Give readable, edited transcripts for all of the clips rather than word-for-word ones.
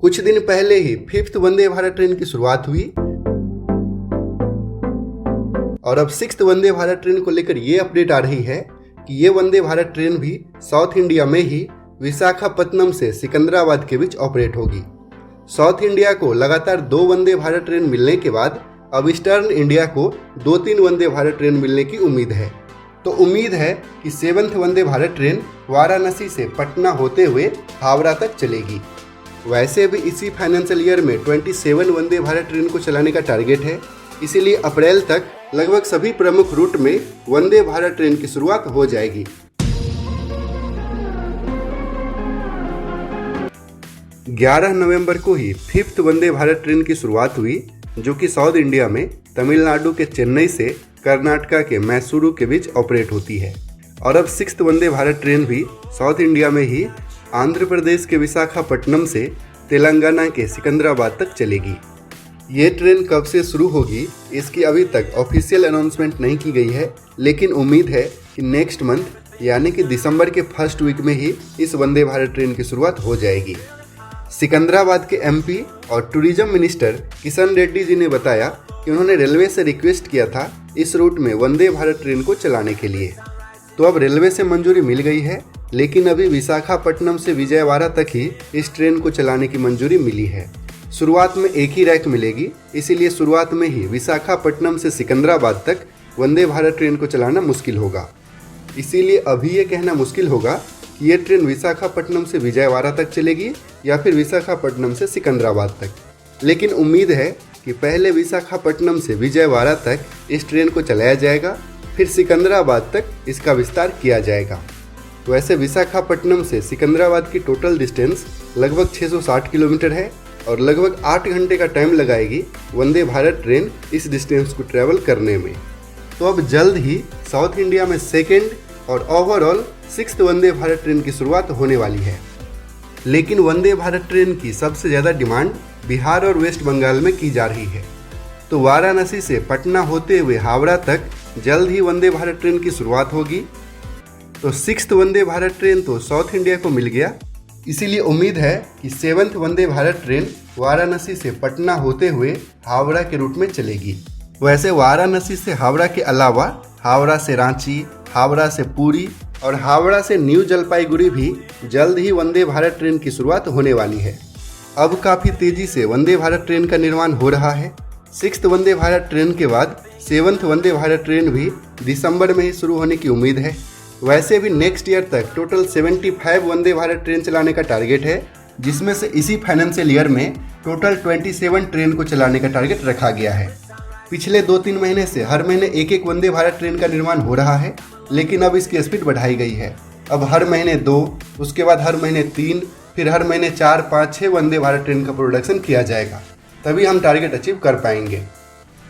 कुछ दिन पहले ही 5th वंदे भारत ट्रेन की शुरुआत हुई और अब 6th वंदे भारत ट्रेन को लेकर ये अपडेट आ रही है कि ये वंदे भारत ट्रेन भी साउथ इंडिया में ही विशाखापत्तनम से सिकंदराबाद के बीच ऑपरेट होगी। साउथ इंडिया को लगातार 2 वंदे भारत ट्रेन मिलने के बाद अब ईस्टर्न इंडिया को 2-3 वंदे भारत ट्रेन मिलने की उम्मीद है। तो उम्मीद है कि 7th वंदे भारत ट्रेन वाराणसी से पटना होते हुए हावड़ा तक चलेगी। वैसे भी इसी फाइनेंशियल ईयर में 27 वंदे भारत ट्रेन को चलाने का टारगेट है, इसीलिए अप्रैल तक लगभग सभी प्रमुख रूट में वंदे भारत ट्रेन की शुरुआत हो जाएगी। नवंबर को ही 5th वंदे भारत ट्रेन की शुरुआत हुई, जो कि साउथ इंडिया में तमिलनाडु के चेन्नई से कर्नाटका के मैसूरू के बीच ऑपरेट होती है। और अब 6th वंदे भारत ट्रेन भी साउथ इंडिया में ही आंध्र प्रदेश के विशाखापट्टनम से तेलंगाना के सिकंदराबाद तक चलेगी। ये ट्रेन कब से शुरू होगी इसकी अभी तक ऑफिशियल अनाउंसमेंट नहीं की गई है, लेकिन उम्मीद है कि नेक्स्ट मंथ यानी कि दिसंबर के फर्स्ट वीक में ही इस वंदे भारत ट्रेन की शुरुआत हो जाएगी। सिकंदराबाद के एमपी और टूरिज्म मिनिस्टर किशन रेड्डी जी ने बताया कि उन्होंने रेलवे से रिक्वेस्ट किया था इस रूट में वंदे भारत ट्रेन को चलाने के लिए। तो अब रेलवे से मंजूरी मिल गई है, लेकिन अभी विशाखापट्टनम से विजयवाड़ा तक ही इस ट्रेन को चलाने की मंजूरी मिली है। शुरुआत में एक ही रैक मिलेगी, इसीलिए शुरुआत में ही विशाखापट्टनम से सिकंदराबाद तक वंदे भारत ट्रेन को चलाना मुश्किल होगा। इसीलिए अभी ये कहना मुश्किल होगा कि ये ट्रेन विशाखापट्टनम से विजयवाड़ा तक चलेगी या फिर विशाखापट्टनम से सिकंदराबाद तक। लेकिन उम्मीद है कि पहले विशाखापट्टनम से विजयवाड़ा तक इस ट्रेन को चलाया जाएगा, फिर सिकंदराबाद तक इसका विस्तार किया जाएगा। वैसे विशाखापट्टनम से सिकंदराबाद की टोटल डिस्टेंस लगभग 660 किलोमीटर है और लगभग 8 घंटे का टाइम लगाएगी वंदे भारत ट्रेन इस डिस्टेंस को ट्रैवल करने में। तो अब जल्द ही साउथ इंडिया में 2nd और overall 6th Vande Bharat train की शुरुआत होने वाली है। लेकिन वंदे भारत ट्रेन की सबसे ज़्यादा डिमांड बिहार और वेस्ट बंगाल में की जा रही है। तो वाराणसी से पटना होते हुए हावड़ा तक जल्द ही वंदे भारत ट्रेन की शुरुआत होगी। तो 6th वंदे भारत ट्रेन तो साउथ इंडिया को मिल गया, इसीलिए उम्मीद है कि 7th वंदे भारत ट्रेन वाराणसी से पटना होते हुए हावड़ा के रूट में चलेगी। वैसे वाराणसी से हावड़ा के अलावा हावड़ा से रांची, हावड़ा से पुरी और हावड़ा से न्यू जलपाईगुड़ी भी जल्द ही वंदे भारत ट्रेन की शुरुआत होने वाली है। अब काफ़ी तेज़ी से वंदे भारत ट्रेन का निर्माण हो रहा है। 6th वंदे भारत ट्रेन के बाद 7th वंदे भारत ट्रेन भी दिसंबर में ही शुरू होने की उम्मीद है। वैसे भी नेक्स्ट ईयर तक टोटल 75 वंदे भारत ट्रेन चलाने का टारगेट है, जिसमें से इसी फाइनेंशियल ईयर में टोटल 27 ट्रेन को चलाने का टारगेट रखा गया है। पिछले 2-3 महीने से हर महीने एक वंदे भारत ट्रेन का निर्माण हो रहा है, लेकिन अब इसकी स्पीड बढ़ाई गई है। अब हर महीने 2, उसके बाद हर महीने 3, फिर हर महीने 4, 5, 6 वंदे भारत ट्रेन का प्रोडक्शन किया जाएगा, तभी हम टारगेट अचीव कर पाएंगे।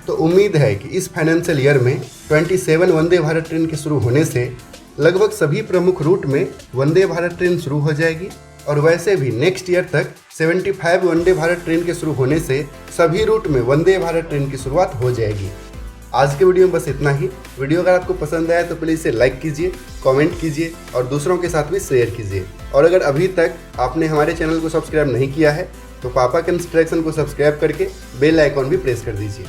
तो उम्मीद है कि इस फाइनेंशियल ईयर में 27 वंदे भारत ट्रेन के शुरू होने से लगभग सभी प्रमुख रूट में वंदे भारत ट्रेन शुरू हो जाएगी। और वैसे भी नेक्स्ट ईयर तक 75 वंदे भारत ट्रेन के शुरू होने से सभी रूट में वंदे भारत ट्रेन की शुरुआत हो जाएगी। आज के वीडियो में बस इतना ही। वीडियो अगर आपको पसंद आया तो प्लीज़ इसे लाइक कीजिए, कमेंट कीजिए और दूसरों के साथ भी शेयर कीजिए। और अगर अभी तक आपने हमारे चैनल को सब्सक्राइब नहीं किया है तो पापा कंस्ट्रक्शन को सब्सक्राइब करके बेल आइकॉन भी प्रेस कर दीजिए।